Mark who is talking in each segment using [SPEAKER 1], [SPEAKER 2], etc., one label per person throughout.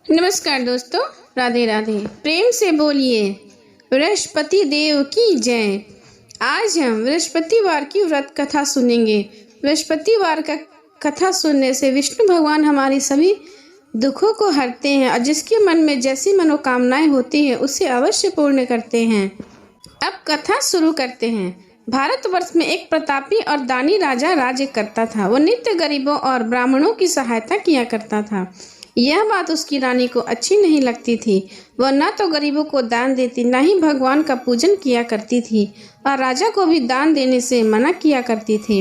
[SPEAKER 1] नमस्कार दोस्तों, राधे राधे। प्रेम से बोलिए बृहस्पति देव की जय। आज हम बृहस्पतिवार की व्रत कथा सुनेंगे। बृहस्पतिवार का कथा सुनने से विष्णु भगवान हमारी सभी दुखों को हरते हैं और जिसके मन में जैसी मनोकामनाएं होती हैं उसे अवश्य पूर्ण करते हैं। अब कथा शुरू करते हैं। भारतवर्ष में एक प्रतापी और दानी राजा राज्य करता था। वो नित्य गरीबों और ब्राह्मणों की सहायता किया करता था। यह बात उसकी रानी को अच्छी नहीं लगती थी। वह न तो गरीबों को दान देती, न ही भगवान का पूजन किया करती थी और राजा को भी दान देने से मना किया करती थी।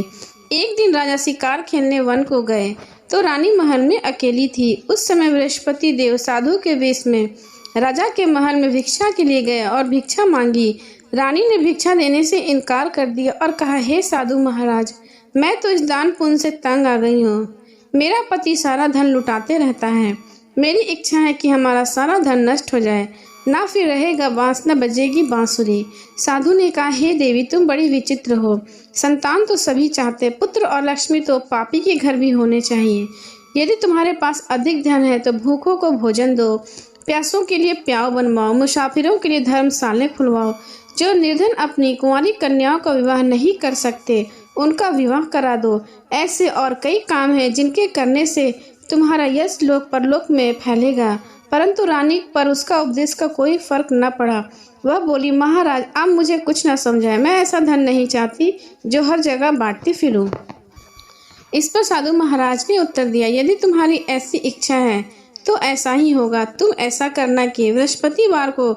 [SPEAKER 1] एक दिन राजा शिकार खेलने वन को गए तो रानी महल में अकेली थी। उस समय बृहस्पति देव साधु के वेश में राजा के महल में भिक्षा के लिए गए और भिक्षा मांगी। रानी ने भिक्षा देने से इनकार कर दिया और कहा, हे साधु महाराज, मैं तो इस दान पुण्य से तंग आ गई हूँ। मेरा पति सारा धन लुटाते रहता है। मेरी इच्छा है कि हमारा सारा धन नष्ट हो जाए, ना फिर रहेगा बांस न बजेगी बांसुरी। साधु ने कहा, हे देवी, तुम बड़ी विचित्र हो। संतान तो सभी चाहते, पुत्र और लक्ष्मी तो पापी के घर भी होने चाहिए। यदि तुम्हारे पास अधिक धन है तो भूखों को भोजन दो, प्यासों के लिए प्याव बनवाओ, मुसाफिरों के लिए धर्मशाले खुलवाओ। जो निर्धन अपनी कुंवारी कन्याओं का विवाह नहीं कर सकते उनका विवाह करा दो। ऐसे और कई काम हैं जिनके करने से तुम्हारा यश लोक परलोक में फैलेगा। परंतु रानी पर उसका उपदेश का कोई फर्क न पड़ा। वह बोली, महाराज, आप मुझे कुछ न समझाएं। मैं ऐसा धन नहीं चाहती जो हर जगह बांटती फिरूं। इस पर साधु महाराज ने उत्तर दिया, यदि तुम्हारी ऐसी इच्छा है तो ऐसा ही होगा। तुम ऐसा करना कि बृहस्पतिवार को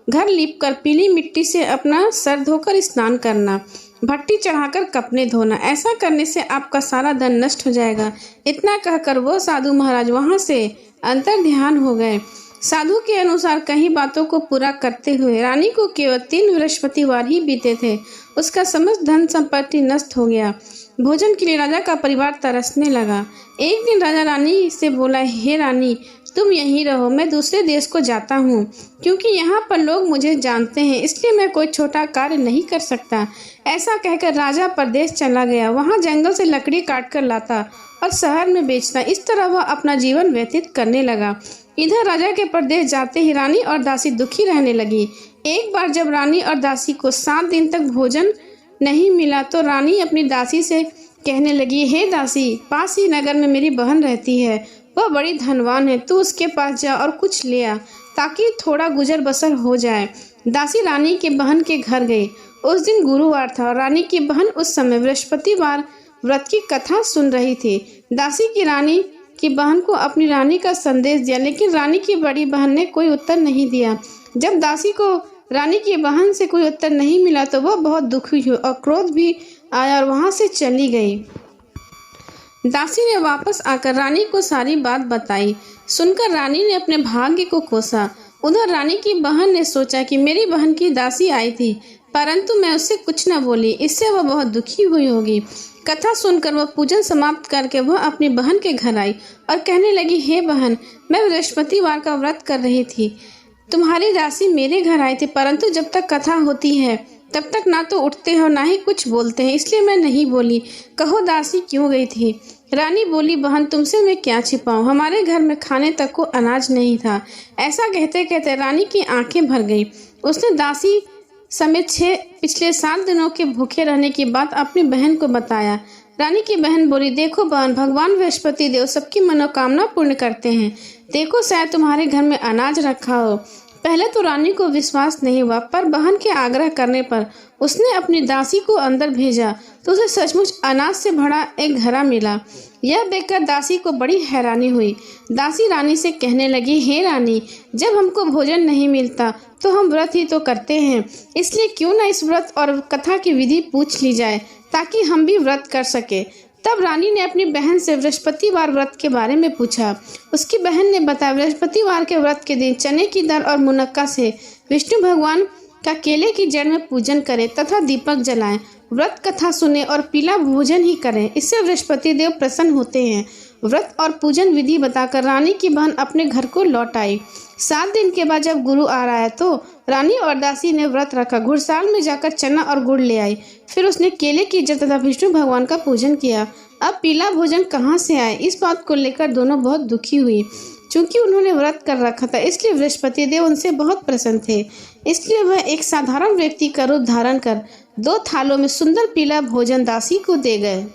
[SPEAKER 1] घर लीपकर पीली मिट्टी से अपना सर धोकर स्नान करना, भट्टी चढ़ाकर कपड़े धोना। ऐसा करने से आपका सारा धन नष्ट हो जाएगा। इतना कहकर वो साधु महाराज वहां से अंतर ध्यान हो गए। साधु के अनुसार कई बातों को पूरा करते हुए रानी को केवल 3 बृहस्पतिवार ही बीते थे। उसका समस्त धन संपत्ति नष्ट हो गया। भोजन के लिए राजा का परिवार तरसने लगा। एक दिन राजा रानी से बोला, हे रानी, तुम यहीं रहो, मैं दूसरे देश को जाता हूँ, क्योंकि यहाँ पर लोग मुझे जानते हैं, इसलिए मैं कोई छोटा कार्य नहीं कर सकता। ऐसा कहकर राजा परदेश चला गया। वहाँ जंगल से लकड़ी काट कर लाता और शहर में बेचता। इस तरह वह अपना जीवन व्यतीत करने लगा। इधर राजा के परदेश जाते ही रानी और दासी दुखी रहने लगी। एक बार जब रानी और दासी को 7 दिन तक भोजन नहीं मिला तो रानी अपनी दासी से कहने लगी, हे दासी, पास ही नगर में मेरी बहन रहती है, वह बड़ी धनवान है, तू उसके पास जा और कुछ ले आ ताकि थोड़ा गुजर बसर हो जाए। दासी रानी की बहन के घर गई। उस दिन गुरुवार था और रानी की बहन उस समय बृहस्पतिवार व्रत की कथा सुन रही थी। दासी की रानी की बहन को अपनी रानी का संदेश दिया, लेकिन रानी की बड़ी बहन ने कोई उत्तर नहीं दिया। जब दासी को रानी की बहन से कोई उत्तर नहीं मिला तो वह बहुत दुखी हुई और क्रोध भी आया और वहां से चली गई। दासी ने वापस आकर रानी को सारी बात बताई। सुनकर रानी ने अपने भाग्य को कोसा। उधर रानी की बहन ने सोचा कि मेरी बहन की दासी आई थी, परंतु मैं उससे कुछ न बोली, इससे वह बहुत दुखी हुई होगी। कथा सुनकर वह पूजन समाप्त करके वह अपनी बहन के घर आई और कहने लगी, हे बहन, मैं बृहस्पतिवार का व्रत कर रही थी। तुम्हारी दासी मेरे घर आई थी, परंतु जब तक कथा होती है तब तक ना तो उठते हो ना ही कुछ बोलते हैं, इसलिए मैं नहीं बोली। कहो दासी क्यों गई थी? रानी बोली, बहन, तुमसे मैं क्या छिपाऊं, हमारे घर में खाने तक को अनाज नहीं था। ऐसा कहते कहते रानी की आंखें भर गई। उसने दासी समेत पिछले 7 दिनों के भूखे रहने की बात अपनी बहन को बताया। रानी की बहन बोली, देखो बहन, भगवान बृहस्पति देव सबकी मनोकामना पूर्ण करते हैं। देखो, शायद तुम्हारे घर में अनाज रखा हो। पहले तो रानी को विश्वास नहीं हुआ, पर बहन के आग्रह करने पर उसने अपनी दासी को अंदर भेजा तो उसे सचमुच अनाज से भरा एक घड़ा मिला। यह देखकर दासी को बड़ी हैरानी हुई। दासी रानी से कहने लगी, हे रानी, जब हमको भोजन नहीं मिलता तो हम व्रत ही तो करते हैं, इसलिए क्यों न इस व्रत और कथा की विधि पूछ ली जाए ताकि हम भी व्रत कर सके। तब रानी ने अपनी बहन से बृहस्पतिवार व्रत के बारे में पूछा। उसकी बहन ने बताया, बृहस्पतिवार के व्रत के दिन चने की दाल और मुनक्का से विष्णु भगवान का केले की जड़ में पूजन करें तथा दीपक जलाएं, व्रत कथा सुने और पीला भोजन ही करें, इससे बृहस्पति देव प्रसन्न होते हैं। व्रत और पूजन विधि बताकर रानी की बहन अपने घर को लौट आई। 7 दिन के बाद जब गुरु आ रहा है तो रानी और दासी ने व्रत रखा। घुड़साल में जाकर चना और गुड़ ले आई। फिर उसने केले की जड़ तथा विष्णु भगवान का पूजन किया। अब पीला भोजन कहाँ से आए, इस बात को लेकर दोनों बहुत दुखी हुई। चूंकि उन्होंने व्रत कर रखा था इसलिए बृहस्पति देव उनसे बहुत प्रसन्न थे। इसलिए वह एक साधारण व्यक्ति का रूप धारण कर 2 थालों में सुंदर पीला भोजन दासी को दे गए।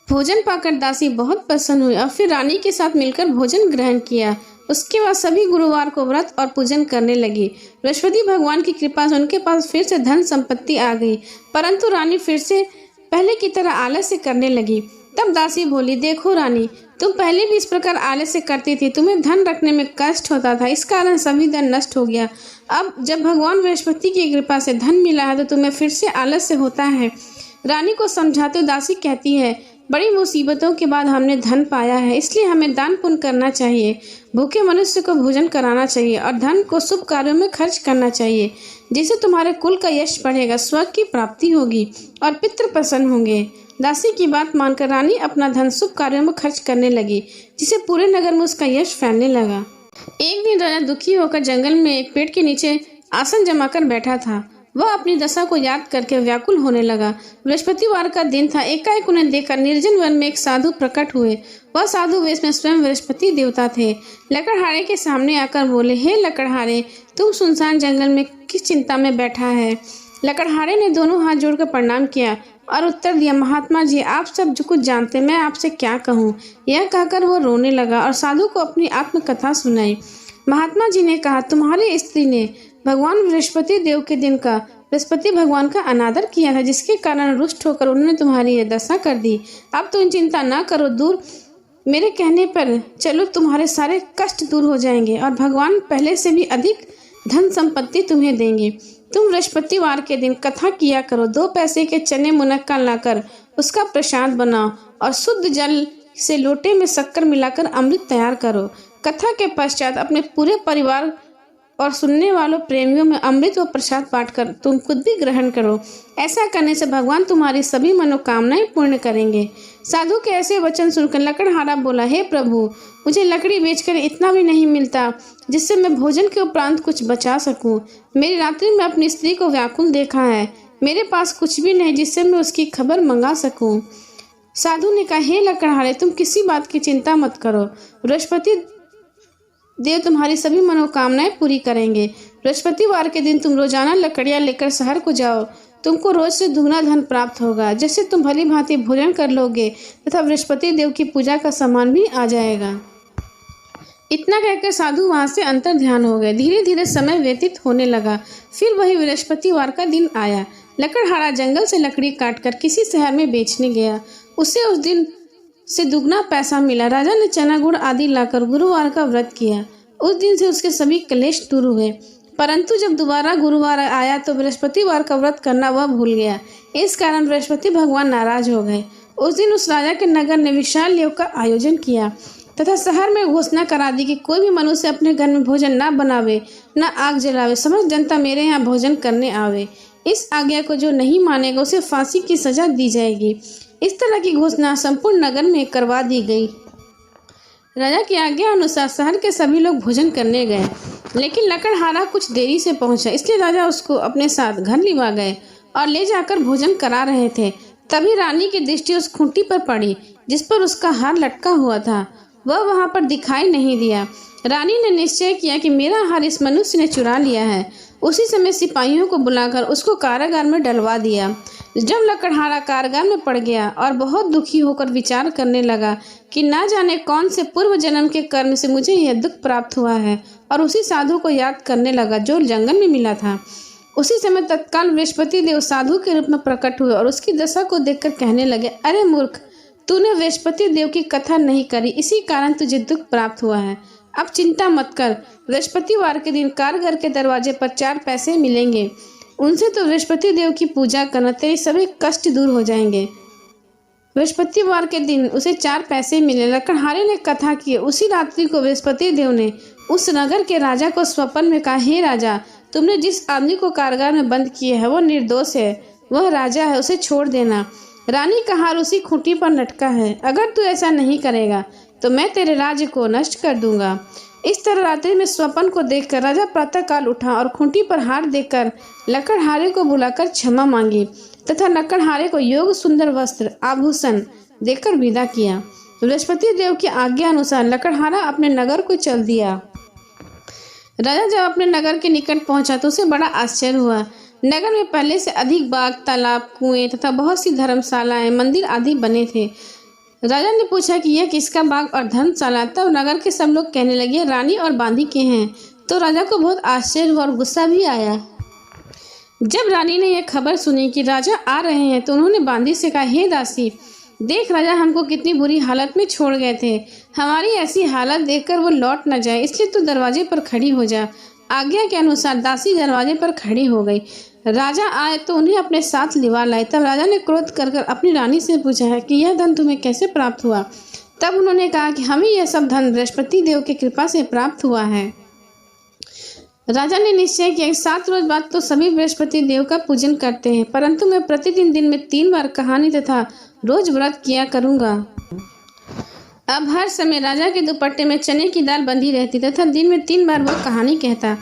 [SPEAKER 1] भोजन पाकर दासी बहुत प्रसन्न हुई और फिर रानी के साथ मिलकर भोजन ग्रहण किया। उसके बाद सभी गुरुवार को व्रत और पूजन करने लगी। बृहस्पति भगवान की कृपा से उनके पास फिर से धन संपत्ति आ गई, परंतु रानी फिर से पहले की तरह आलस्य करने लगी। तब दासी बोली, देखो रानी, तुम पहले भी इस प्रकार आलस्य करती थी, तुम्हें धन रखने में कष्ट होता था, इस कारण सभी धन नष्ट हो गया। अब जब भगवान बृहस्पति की कृपा से धन मिला है तो तुम्हें फिर से आलस्य होता है। रानी को समझाते दासी कहती है, बड़ी मुसीबतों के बाद हमने धन पाया है, इसलिए हमें दान पुण्य करना चाहिए, भूखे मनुष्य को भोजन कराना चाहिए और धन को शुभ कार्यों में खर्च करना चाहिए, जिससे तुम्हारे कुल का यश बढ़ेगा, स्वर्ग की प्राप्ति होगी और पितृ प्रसन्न होंगे। दासी की बात मानकर रानी अपना धन शुभ कार्यों में खर्च करने लगी, जिससे पूरे नगर में उसका यश फैलने लगा। एक दिन राजा दुखी होकर जंगल में एक पेड़ के नीचे आसन जमाकर बैठा था। वह अपनी दशा को याद करके व्याकुल होने लगा। बृहस्पतिवार का दिन था। एकाएक उन्हें देखकर निर्जन वन में एक साधु प्रकट हुए। वह साधु वेश में स्वयं बृहस्पति देवता थे। लकड़हारे के सामने आकर बोले, हे लकड़हारे, तुम सुनसान जंगल में किस चिंता में बैठा है? लकड़हारे ने दोनों हाथ जोड़कर प्रणाम किया और उत्तर दिया, महात्मा जी, आप सब जो कुछ जानते, मैं आपसे क्या कहूँ। यह कहकर वो रोने लगा और साधु को अपनी आत्मकथा सुनाई। महात्मा जी ने कहा, तुम्हारी स्त्री ने भगवान बृहस्पति देव के दिन का बृहस्पति भगवान का अनादर किया था, जिसके कारण रुष्ट होकर उन्होंने तुम्हारी यह दशा कर दी। अब तुम चिंता ना करो, दूर मेरे कहने पर चलो, तुम्हारे सारे कष्ट दूर हो जाएंगे और भगवान पहले से भी अधिक धन संपत्ति तुम्हें देंगे। तुम बृहस्पतिवार के दिन कथा किया करो, 2 पैसे के चने मुनक्का लाकर उसका प्रसाद बनाओ और शुद्ध जल से लोटे में शक्कर मिलाकर अमृत तैयार करो। कथा के पश्चात अपने पूरे परिवार और सुनने वालों प्रेमियों में अमृत व प्रसाद बांटकर तुम खुद भी ग्रहण करो। ऐसा करने से भगवान तुम्हारी सभी मनोकामनाएं पूर्ण करेंगे। साधु के ऐसे वचन सुनकर लकड़हारा बोला, हे प्रभु, मुझे लकड़ी बेचकर इतना भी नहीं मिलता जिससे मैं भोजन के उपरांत कुछ बचा सकूं। मेरी रात्रि में अपनी स्त्री को व्याकुल देखा है, मेरे पास कुछ भी नहीं जिससे मैं उसकी खबर मंगा सकूं। साधु ने कहा, हे लकड़हारे, तुम किसी बात की चिंता मत करो, बृहस्पति देव तुम्हारी सभी मनोकामनाएं पूरी करेंगे। बृहस्पतिवार के दिन तुम रोजाना लकड़ियां लेकर शहर को जाओ, तुमको रोज से दुगना धन प्राप्त होगा, जैसे तुम भली भांति भोजन कर लोगे तथा बृहस्पति देव की पूजा का सामान भी आ जाएगा। इतना कहकर साधु वहां से अंतर ध्यान हो गए। धीरे धीरे समय व्यतीत होने लगा। फिर वही बृहस्पतिवार का दिन आया। लकड़हारा जंगल से लकड़ी काटकर किसी शहर में बेचने गया। उसे उस दिन से दुगना पैसा मिला। राजा ने चना गुड़ आदि लाकर गुरुवार का व्रत किया। उस दिन से उसके सभी क्लेश दूर हुए। परंतु जब दोबारा गुरुवार आया तो बृहस्पतिवार का व्रत करना वह भूल गया। इस कारण बृहस्पति भगवान नाराज हो गए। उस दिन उस राजा के नगर ने विशाल योग का आयोजन किया तथा शहर में घोषणा करा दी कि कोई भी मनुष्य अपने घर में भोजन न बनावे, न आग जलावे, समस्त जनता मेरे यहाँ भोजन करने आवे। इस आज्ञा को जो नहीं मानेगा उसे फांसी की सजा दी जाएगी। इस तरह की घोषणा संपूर्ण नगर में करवा दी गई। राजा की आज्ञा अनुसार शहर के सभी लोग भोजन करने गए, लेकिन लकड़हारा कुछ देरी से पहुंचा, इसलिए राजा उसको अपने साथ घर लिवा गए और ले जाकर भोजन करा रहे थे। तभी रानी की दृष्टि उस खूंटी पर पड़ी जिस पर उसका हार लटका हुआ था। वह वहां पर दिखाई नहीं दिया। रानी ने निश्चय किया कि मेरा हार इस मनुष्य ने चुरा लिया है। उसी समय सिपाहियों को बुलाकर उसको कारागार में डलवा दिया। जब लकड़हारा कारागार में पड़ गया और बहुत दुखी होकर विचार करने लगा कि ना जाने कौन से पूर्व जन्म के कर्म से मुझे यह दुख प्राप्त हुआ है, और उसी साधु को याद करने लगा जो जंगल में मिला था। उसी समय तत्काल बृहस्पति देव साधु के रूप में प्रकट हुए और उसकी दशा को देखकर कहने लगे, अरे मूर्ख, तूने बृहस्पति देव की कथा नहीं करी, इसी कारण तुझे दुख प्राप्त हुआ है। अब चिंता मत कर, बृहस्पतिवार के दिन कारागार के दरवाजे पर 4 पैसे मिलेंगे, उनसे तो बृहस्पति देव की पूजा करना, तेरे सभी कष्ट दूर हो जाएंगे। बृहस्पतिवार के दिन उसे 4 पैसे मिले। लकड़हारे ने कथा की। उसी रात्रि को बृहस्पति देव ने उस नगर के राजा को स्वप्न में कहा, हे राजा, तुमने जिस आदमी को कारागार में बंद किया है वो निर्दोष है, वह राजा है, उसे छोड़ देना। रानी का हार उसी खूंटी पर लटका है। अगर तू ऐसा नहीं करेगा तो मैं तेरे राज्य को नष्ट कर दूंगा। इस तरह रात्रि में स्वप्न को देखकर राजा प्रातःकाल उठा और खूंटी पर हार देखकर लकड़हारे को बुलाकर क्षमा मांगी तथा लकड़हारे को योग सुंदर वस्त्र आभूषण देकर विदा किया। बृहस्पति देव की आज्ञा अनुसार लकड़हारा अपने नगर को चल दिया। राजा जब अपने नगर के निकट पहुंचा तो उसे बड़ा आश्चर्य हुआ। नगर में पहले से अधिक बाग, तालाब, कुएं तथा बहुत सी धर्मशालाएं, मंदिर आदि बने थे। राजा ने पूछा कि यह किसका बाग और धर्मशाला? तब नगर के सब लोग कहने लगे रानी और बांदी के हैं। तो राजा को बहुत आश्चर्य हुआ और गुस्सा भी आया। जब रानी ने यह खबर सुनी कि राजा आ रहे हैं तो उन्होंने बांदी से कहा, हे दासी, देख राजा हमको कितनी बुरी हालत में छोड़ गए थे। हमारी ऐसी हालत देखकर वो लौट न जाए, इसलिए तू दरवाजे पर खड़ी हो जा। आज्ञा के अनुसार दासी दरवाजे पर खड़ी हो गई। राजा आए तो उन्हें अपने साथ लिवा लाए। तब राजा ने क्रोध कर अपनी रानी से पूछा है कि यह धन तुम्हें कैसे प्राप्त हुआ? तब उन्होंने कहा कि हमें यह सब धन बृहस्पति देव की कृपा से प्राप्त हुआ है। राजा ने निश्चय किया 7 रोज बाद तो सभी बृहस्पति देव का पूजन करते हैं, परंतु मैं प्रतिदिन दिन में 3 बार कहानी तथा रोज व्रत किया करूंगा। अब हर समय राजा के दुपट्टे में चने की दाल बंधी रहती तथा दिन में 3 बार वो कहानी कहता।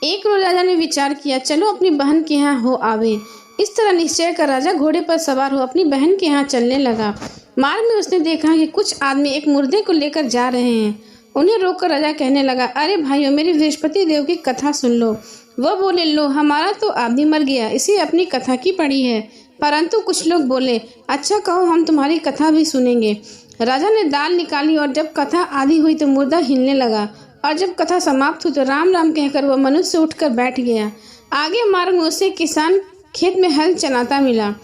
[SPEAKER 1] एक रोज राजा ने विचार किया, चलो अपनी बहन के यहाँ हो आवे। इस तरह निश्चय कर राजा घोड़े पर सवार हो अपनी बहन के यहाँ चलने लगा। मार्ग में उसने देखा कि कुछ आदमी एक मुर्दे को लेकर जा रहे हैं। उन्हें रोककर राजा कहने लगा, अरे भाइयों, मेरी बृहस्पति देव की कथा सुन लो। वह बोले, लो, हमारा तो आदमी मर गया, इसे अपनी कथा की पड़ी है। परंतु कुछ लोग बोले, अच्छा कहो, हम तुम्हारी कथा भी सुनेंगे। राजा ने दाल निकाली और जब कथा आधी हुई तो मुर्दा हिलने लगा, और जब कथा समाप्त हुई तो राम राम कहकर वह मनुष्य उठकर बैठ गया। आगे मार्ग में उसे किसान खेत में हल चलाता मिला।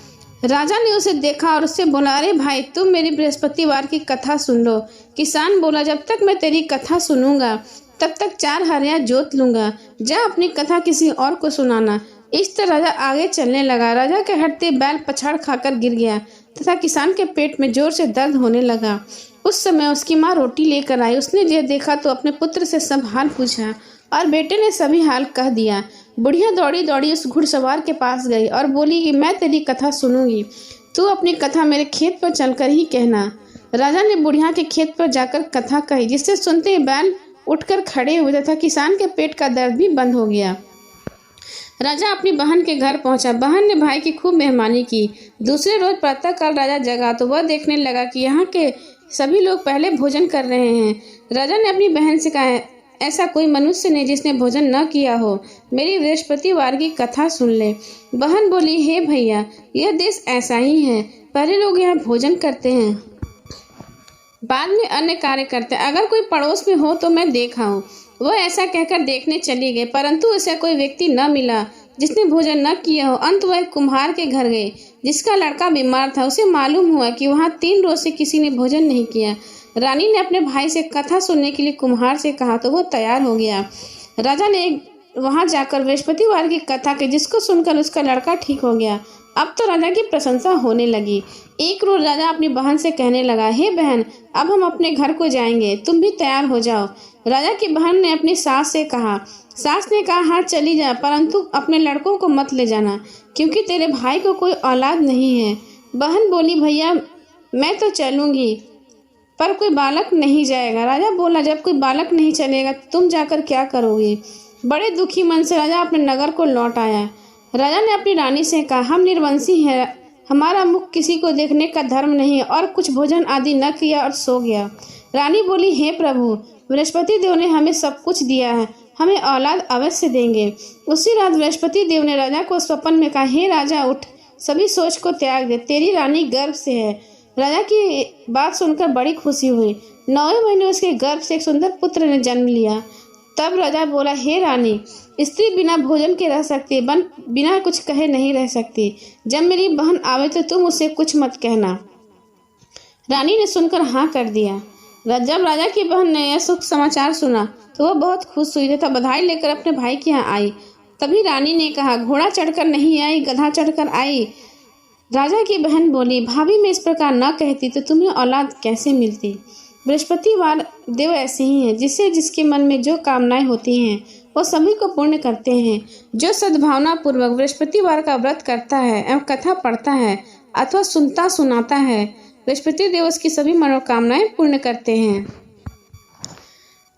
[SPEAKER 1] राजा ने उसे देखा और उससे बोला, अरे भाई, तुम मेरी बृहस्पतिवार की कथा सुन लो। किसान बोला, जब तक मैं तेरी कथा सुनूंगा तब तक 4 हरिया जोत लूंगा। जा अपनी कथा किसी और को सुनाना। इस तरह राजा आगे चलने लगा। राजा के हटते बैल पछाड़ खाकर गिर गया तथा किसान के पेट में जोर से दर्द होने लगा। उस समय उसकी माँ रोटी लेकर आई। उसने यह देखा तो अपने पुत्र से सब हाल पूछा और बेटे ने सभी हाल कह दिया। बुढ़िया दौड़ी दौड़ी उस घुड़सवार के पास गई और बोली कि मैं तेरी कथा सुनूंगी, तू अपनी कथा मेरे खेत पर चलकर ही कहना। राजा ने बुढ़िया के खेत पर जाकर कथा कही, जिससे सुनते ही बैल उठकर खड़े हुए तथा किसान के पेट का दर्द भी बंद हो गया। राजा अपनी बहन के घर पहुंचा। बहन ने भाई की खूब मेहमानी की। दूसरे रोज प्रातःकाल राजा जगा तो वह देखने लगा कि यहाँ के सभी लोग पहले भोजन कर रहे हैं। राजा ने अपनी बहन से कहा, ऐसा कोई मनुष्य नहीं जिसने भोजन न किया हो, मेरी बृहस्पतिवार की कथा सुन ले। बहन बोली, हे भैया, यह देश ऐसा ही है, पहले लोग यहाँ भोजन करते हैं, बाद में अन्य कार्य करते हैं। अगर कोई पड़ोस में हो तो मैं देखा हूँ। वह ऐसा कहकर देखने चली गई, परंतु ऐसा कोई व्यक्ति न मिला जिसने भोजन न किया हो। अंत वह कुम्हार के घर गए, जिसका लड़का बीमार था। उसे मालूम हुआ कि वहाँ 3 रोज से किसी ने भोजन नहीं किया। रानी ने अपने भाई से कथा सुनने के लिए कुम्हार से कहा तो वो तैयार हो गया। राजा ने वहां जाकर बृहस्पतिवार की कथा की, जिसको सुनकर उसका लड़का ठीक हो गया। अब तो राजा की प्रशंसा होने लगी। एक रोज राजा अपनी बहन से कहने लगा, हे बहन, अब हम अपने घर को जाएंगे, तुम भी तैयार हो जाओ। राजा की बहन ने अपनी सास से कहा। सास ने कहा, हाँ चली जा, परंतु अपने लड़कों को मत ले जाना, क्योंकि तेरे भाई को कोई औलाद नहीं है। बहन बोली, भैया मैं तो चलूंगी, पर कोई बालक नहीं जाएगा। राजा बोला, जब कोई बालक नहीं चलेगा तुम जाकर क्या करोगे? बड़े दुखी मन से राजा अपने नगर को लौट आया। राजा ने अपनी रानी से कहा, हम निर्वंशी हैं, हमारा मुख किसी को देखने का धर्म नहीं, और कुछ भोजन आदि न किया और सो गया। रानी बोली, हे प्रभु, बृहस्पति देव ने हमें सब कुछ दिया है, हमें औलाद अवश्य देंगे। उसी रात बृहस्पति देव ने राजा को स्वप्न में कहा, हे राजा, उठ, सभी सोच को त्याग दे, तेरी रानी गर्भ से है। राजा की बात सुनकर बड़ी खुशी हुई। 9वें महीने उसके गर्भ से एक सुंदर पुत्र ने जन्म लिया। तब राजा बोला, हे रानी, स्त्री बिना भोजन के रह सकती, बिना कुछ कहे नहीं रह सकती। जब मेरी बहन आवे तो तुम उसे कुछ मत कहना। रानी ने सुनकर हाँ कर दिया। जब राजा की बहन ने यह सुख समाचार सुना तो वह बहुत खुश हुई तथा बधाई लेकर अपने भाई के यहाँ आई। तभी रानी ने कहा, घोड़ा चढ़कर नहीं आई, गधा चढ़कर आई। राजा की बहन बोली, भाभी मैं इस प्रकार न कहती तो तुम्हें औलाद कैसे मिलती? बृहस्पतिवार देव ऐसे ही हैं, जिससे जिसके मन में जो कामनाएं होती हैं वो सभी को पूर्ण करते हैं। जो सद्भावना पूर्वक बृहस्पतिवार का व्रत करता है एवं कथा पढ़ता है अथवा सुनता सुनाता है, बृहस्पति देव उसकी सभी मनोकामनाएं पूर्ण करते हैं।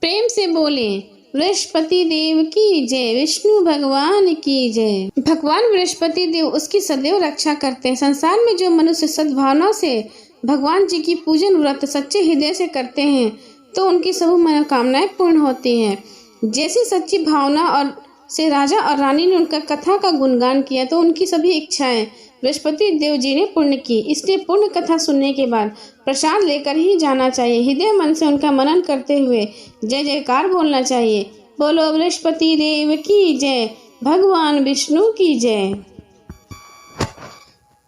[SPEAKER 1] प्रेम से बोले, बृहस्पति देव की जय, विष्णु भगवान की जय। भगवान बृहस्पति देव उसकी सदैव रक्षा करते हैं। संसार में जो मनुष्य सद्भावना से भगवान जी की पूजन व्रत सच्चे हृदय से करते हैं तो उनकी सब मनोकामनाएं पूर्ण होती हैं। जैसी सच्ची भावना और से राजा और रानी ने उनका कथा का गुणगान किया तो उनकी सभी इच्छाएं बृहस्पति देव जी ने पूर्ण की। इसलिए पूर्ण कथा सुनने के बाद प्रसाद लेकर ही जाना चाहिए। हृदय मन से उनका मनन करते हुए जय जयकार बोलना चाहिए। बोलो बृहस्पति देव की जय, भगवान विष्णु की जय।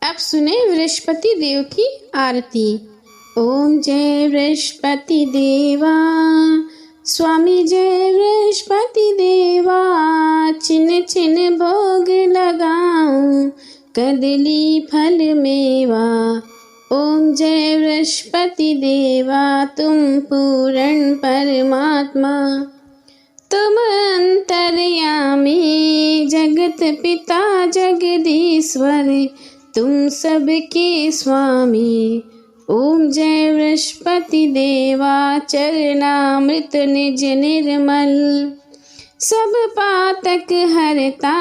[SPEAKER 1] अब सुने बृहस्पति देव की आरती। ओम जय बृहस्पति देवा, स्वामी जय बृहस्पति देवा। छिन छिन भोग लगाऊं, कदली फल मेवा। ओम जय बृहस्पति देवा, तुम पूर्ण परमात्मा। तुम अंतर्यामी, जगत पिता जगदीश्वर, तुम सबके स्वामी। ओम जय बृहस्पति देवा, चरणामृत निज निर्मल। सब पातक हरता,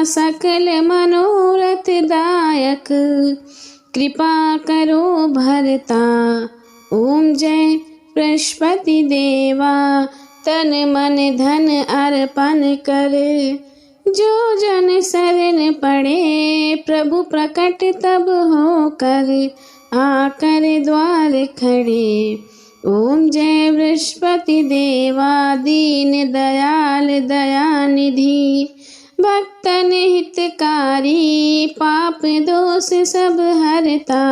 [SPEAKER 1] सकल मनोरथ दायक, कृपा करो भरता। ओम जय बृहस्पति देवा, तन मन धन अर्पण कर। जो जन शरण पड़े, प्रभु प्रकट तब होकर, आकर द्वार खड़े। ओम जय बृहस्पति देवा, दीन दयाल दयानिधि, भक्तन हितकारी, पाप दोष सब हरता,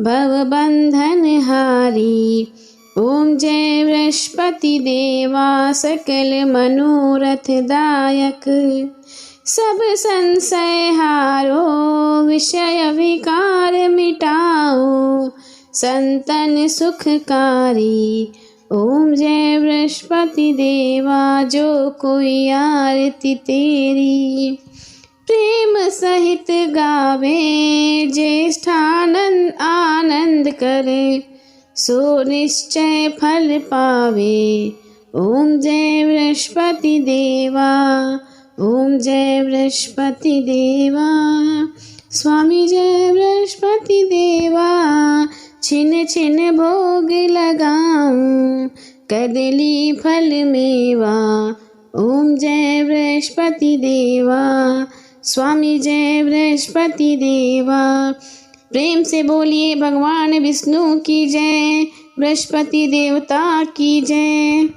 [SPEAKER 1] भव बंधन हारी। ओम जय बृहस्पति देवा, सकल मनोरथ दायक, सब संशय हारो, विषय विकार मिटाओ, संतन सुखकारी। ओम जय बृहस्पति देवा, जो कोई आरती तेरी, प्रेम सहित गावे, ज्येष्ठानंद आनंद करे, सो निश्चय फल पावे। ओम जय बृहस्पति देवा, ओम जय बृहस्पति देवा, स्वामी जय बृहस्पति देवा। छिन छिन भोग लगाऊं, कदली फल मेवा। ओम जय बृहस्पति देवा, स्वामी जय बृहस्पति देवा। प्रेम से बोलिए भगवान विष्णु की जय, बृहस्पति देवता की जय।